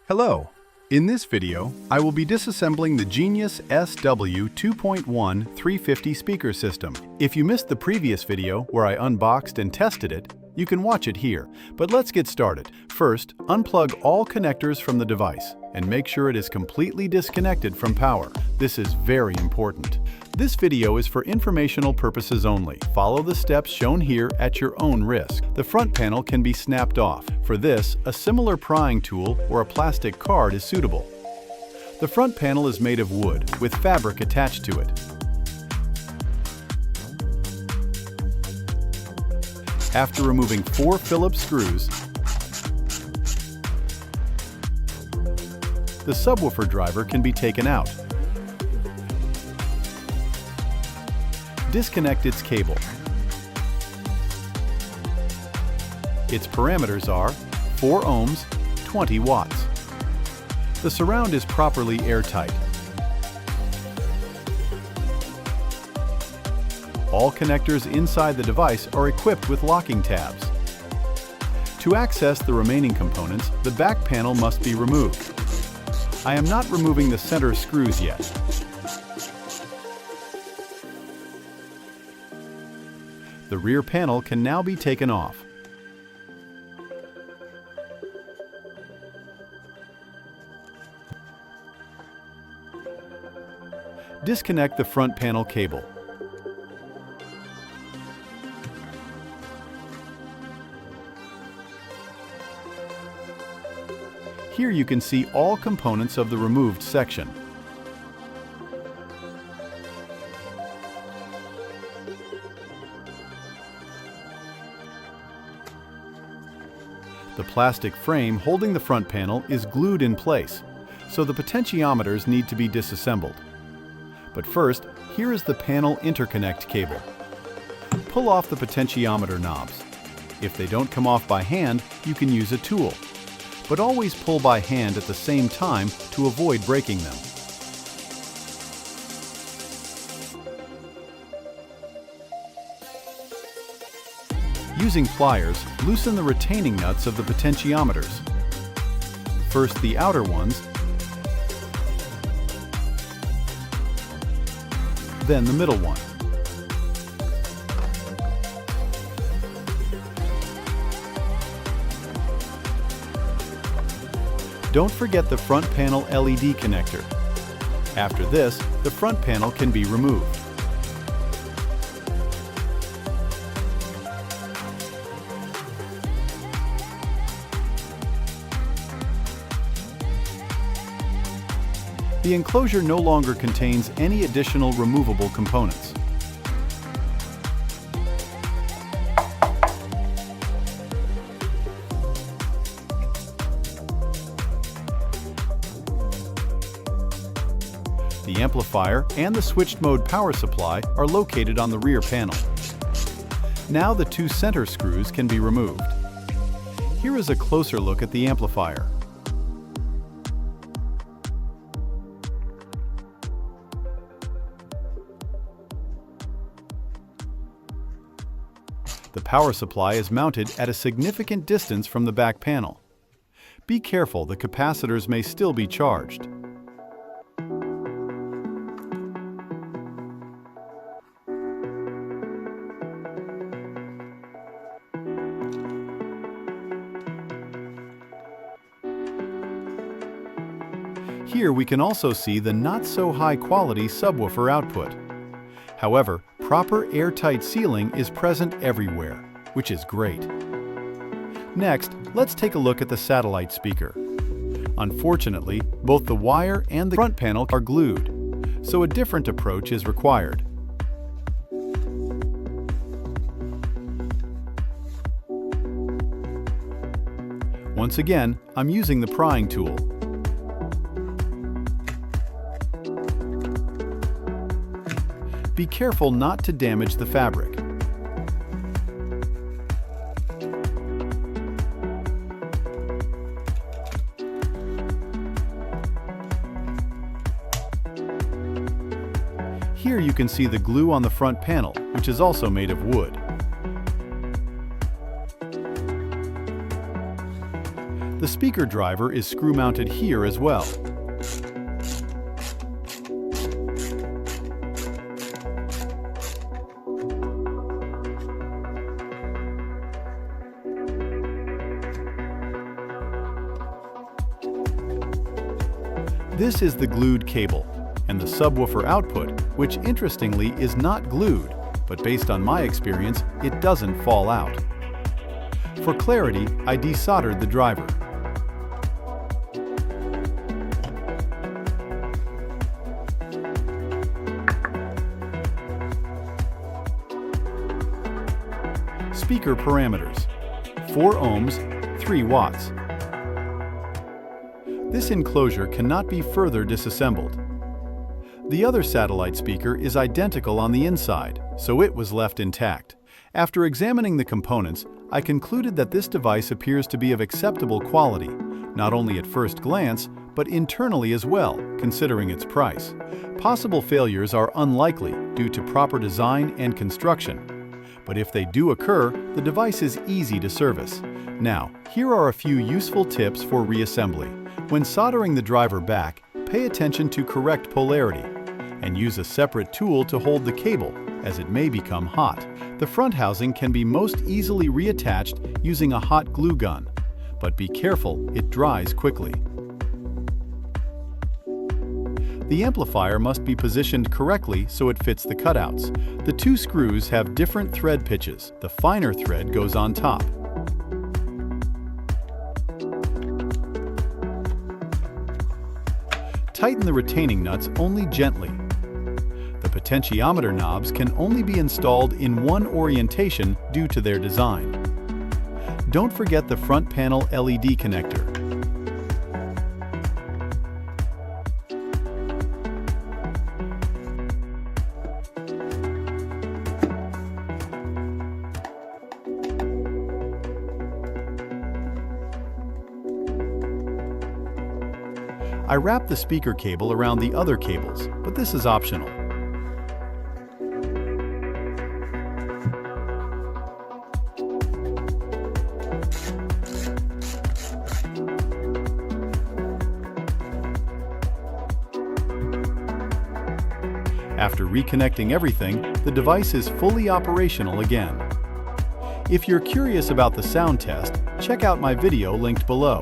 Hello! In this video, I will be disassembling the Genius SW-2.1 350 speaker system. If you missed the previous video where I unboxed and tested it, you can watch it here. But let's get started. First, unplug all connectors from the device and make sure it is completely disconnected from power. This is very important. This video is for informational purposes only. Follow the steps shown here at your own risk. The front panel can be snapped off. For this, a similar prying tool or a plastic card is suitable. The front panel is made of wood with fabric attached to it. After removing 4 Phillips screws, the subwoofer driver can be taken out. Disconnect its cable. Its parameters are 4 ohms, 20 watts. The surround is properly airtight. All connectors inside the device are equipped with locking tabs. To access the remaining components, the back panel must be removed. I am not removing the center screws yet. The rear panel can now be taken off. Disconnect the front panel cable. Here you can see all components of the removed section. The plastic frame holding the front panel is glued in place, so the potentiometers need to be disassembled. But first, here is the panel interconnect cable. Pull off the potentiometer knobs. If they don't come off by hand, you can use a tool, but always pull by hand at the same time to avoid breaking them. Using pliers, loosen the retaining nuts of the potentiometers. First the outer ones, then the middle one. Don't forget the front panel LED connector. After this, the front panel can be removed. The enclosure no longer contains any additional removable components. The amplifier and the switched mode power supply are located on the rear panel. Now the 2 center screws can be removed. Here is a closer look at the amplifier. The power supply is mounted at a significant distance from the back panel. Be careful, the capacitors may still be charged. Here we can also see the not-so-high-quality subwoofer output. However, proper airtight sealing is present everywhere, which is great. Next, let's take a look at the satellite speaker. Unfortunately, both the wire and the front panel are glued, so a different approach is required. Once again, I'm using the prying tool. Be careful not to damage the fabric. Here you can see the glue on the front panel, which is also made of wood. The speaker driver is screw-mounted here as well. This is the glued cable, and the subwoofer output, which interestingly is not glued, but based on my experience, it doesn't fall out. For clarity, I desoldered the driver. Speaker parameters: 4 ohms, 3 watts. This enclosure cannot be further disassembled. The other satellite speaker is identical on the inside, so it was left intact. After examining the components, I concluded that this device appears to be of acceptable quality, not only at first glance, but internally as well, considering its price. Possible failures are unlikely due to proper design and construction. But if they do occur, the device is easy to service. Now, here are a few useful tips for reassembly. When soldering the driver back, pay attention to correct polarity, and use a separate tool to hold the cable, as it may become hot. The front housing can be most easily reattached using a hot glue gun, but be careful, it dries quickly. The amplifier must be positioned correctly so it fits the cutouts. The 2 screws have different thread pitches. The finer thread goes on top. Tighten the retaining nuts only gently. The potentiometer knobs can only be installed in one orientation due to their design. Don't forget the front panel LED connector. I wrapped the speaker cable around the other cables, but this is optional. After reconnecting everything, the device is fully operational again. If you're curious about the sound test, check out my video linked below.